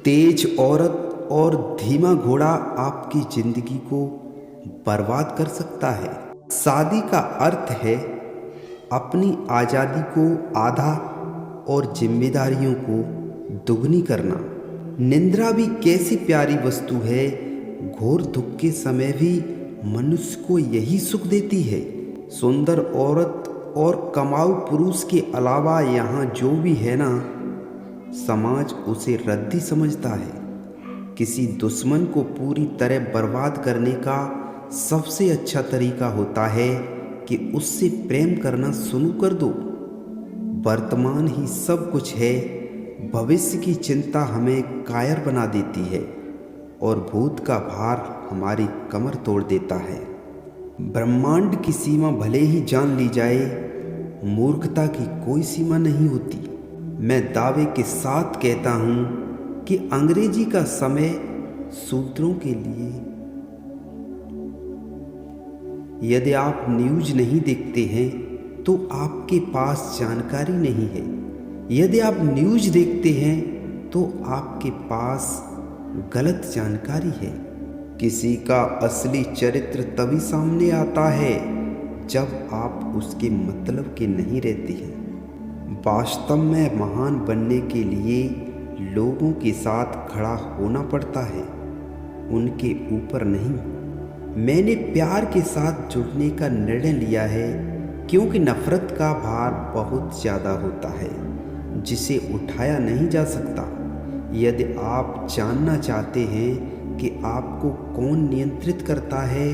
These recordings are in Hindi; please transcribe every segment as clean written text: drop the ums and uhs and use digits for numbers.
तेज औरत और धीमा घोड़ा आपकी जिंदगी को बर्बाद कर सकता है। शादी का अर्थ है अपनी आज़ादी को आधा और जिम्मेदारियों को दुगनी करना। निद्रा भी कैसी प्यारी वस्तु है, घोर दुख के समय भी मनुष्य को यही सुख देती है। सुंदर औरत और कमाऊ पुरुष के अलावा यहाँ जो भी है ना, समाज उसे रद्दी समझता है। किसी दुश्मन को पूरी तरह बर्बाद करने का सबसे अच्छा तरीका होता है कि उससे प्रेम करना शुरू कर दो। वर्तमान ही सब कुछ है, भविष्य की चिंता हमें कायर बना देती है और भूत का भार हमारी कमर तोड़ देता है। ब्रह्मांड की सीमा भले ही जान ली जाए, मूर्खता की कोई सीमा नहीं होती। मैं दावे के साथ कहता हूँ कि अंग्रेजी का समय सूत्रों के लिए। यदि आप न्यूज़ नहीं देखते हैं तो आपके पास जानकारी नहीं है। यदि आप न्यूज़ देखते हैं तो आपके पास गलत जानकारी है। किसी का असली चरित्र तभी सामने आता है जब आप उसके मतलब के नहीं रहते हैं। वास्तव में महान बनने के लिए लोगों के साथ खड़ा होना पड़ता है, उनके ऊपर नहीं। मैंने प्यार के साथ जुड़ने का निर्णय लिया है क्योंकि नफ़रत का भार बहुत ज़्यादा होता है जिसे उठाया नहीं जा सकता। यदि आप जानना चाहते हैं कि आपको कौन नियंत्रित करता है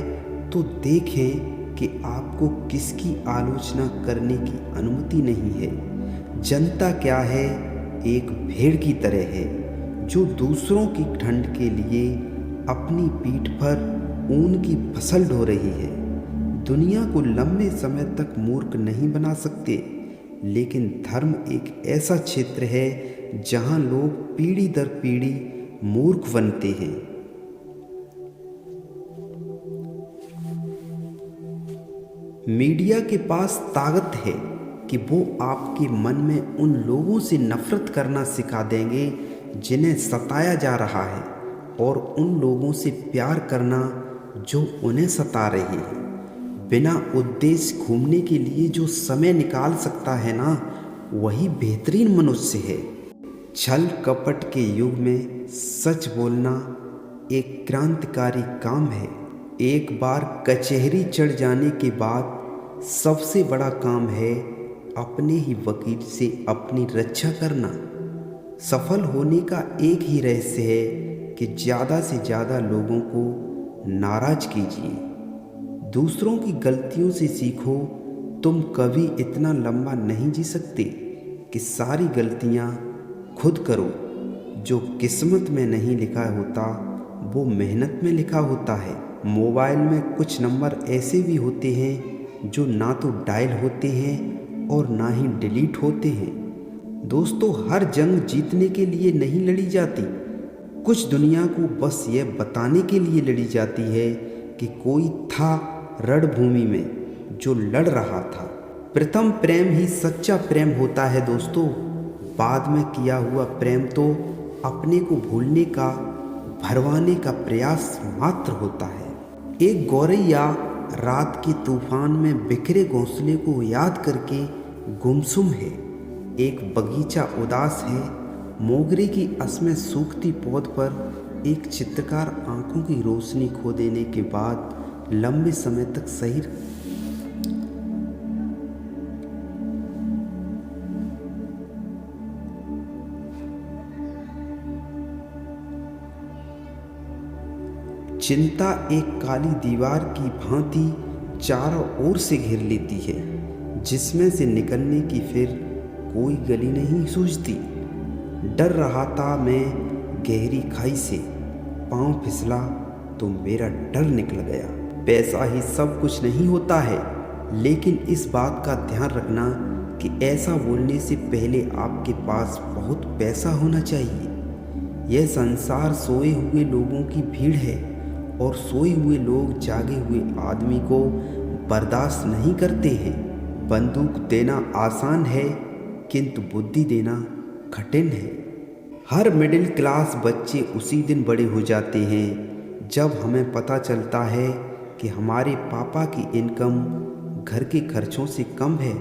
तो देखें कि आपको किसकी आलोचना करने की अनुमति नहीं है। जनता क्या है, एक भेड़ की तरह है जो दूसरों की ठंड के लिए अपनी पीठ पर ऊन की फसल ढो रही है। दुनिया को लंबे समय तक मूर्ख नहीं बना सकते, लेकिन धर्म एक ऐसा क्षेत्र है जहां लोग पीढ़ी दर पीढ़ी मूर्ख बनते हैं। मीडिया के पास ताकत है कि वो आपके मन में उन लोगों से नफरत करना सिखा देंगे जिन्हें सताया जा रहा है और उन लोगों से प्यार करना जो उन्हें सता रहे हैं। बिना उद्देश्य घूमने के लिए जो समय निकाल सकता है ना, वही बेहतरीन मनुष्य है। छल कपट के युग में सच बोलना एक क्रांतिकारी काम है। एक बार कचहरी चढ़ जाने के बाद सबसे बड़ा काम है अपने ही वकील से अपनी रक्षा करना। सफल होने का एक ही रहस्य है कि ज़्यादा से ज़्यादा लोगों को नाराज़ कीजिए। दूसरों की गलतियों से सीखो। तुम कभी इतना लंबा नहीं जी सकते कि सारी गलतियां खुद करो। जो किस्मत में नहीं लिखा होता वो मेहनत में लिखा होता है। मोबाइल में कुछ नंबर ऐसे भी होते हैं जो ना तो डायल होते हैं और ना ही डिलीट होते हैं। दोस्तों, हर जंग जीतने के लिए नहीं लड़ी जाती, कुछ दुनिया को बस ये बताने के लिए लड़ी जाती है कि कोई था रणभूमि में जो लड़ रहा था। प्रथम प्रेम ही सच्चा प्रेम होता है दोस्तों। बाद में किया हुआ प्रेम तो अपने को भूलने का, भरवाने का प्रयास मात्र होता है। एक गौरैया रात के तूफान में बिखरे घोंसले को याद करके गुमसुम है। एक बगीचा उदास है। मोगरे की असमें सूखती पौध पर एक चित्रकार आंखों की रोशनी खो देने के बाद लंबे समय तक सही चिंता एक काली दीवार की भांति चारों ओर से घेर लेती है, जिसमें से निकलने की फिर कोई गली नहीं सूझती। डर रहा था मैं गहरी खाई से, पांव फिसला तो मेरा डर निकल गया। पैसा ही सब कुछ नहीं होता है, लेकिन इस बात का ध्यान रखना कि ऐसा बोलने से पहले आपके पास बहुत पैसा होना चाहिए। यह संसार सोए हुए लोगों की भीड़ है और सोए हुए लोग जागे हुए आदमी को बर्दाश्त नहीं करते हैं। बंदूक देना आसान है किंतु बुद्धि देना कठिन है। हर मिडिल क्लास बच्चे उसी दिन बड़े हो जाते हैं जब हमें पता चलता है कि हमारे पापा की इनकम घर के खर्चों से कम है।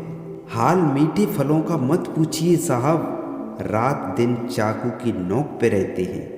हाल मीठे फलों का मत पूछिए साहब, रात दिन चाकू की नोक पे रहते हैं।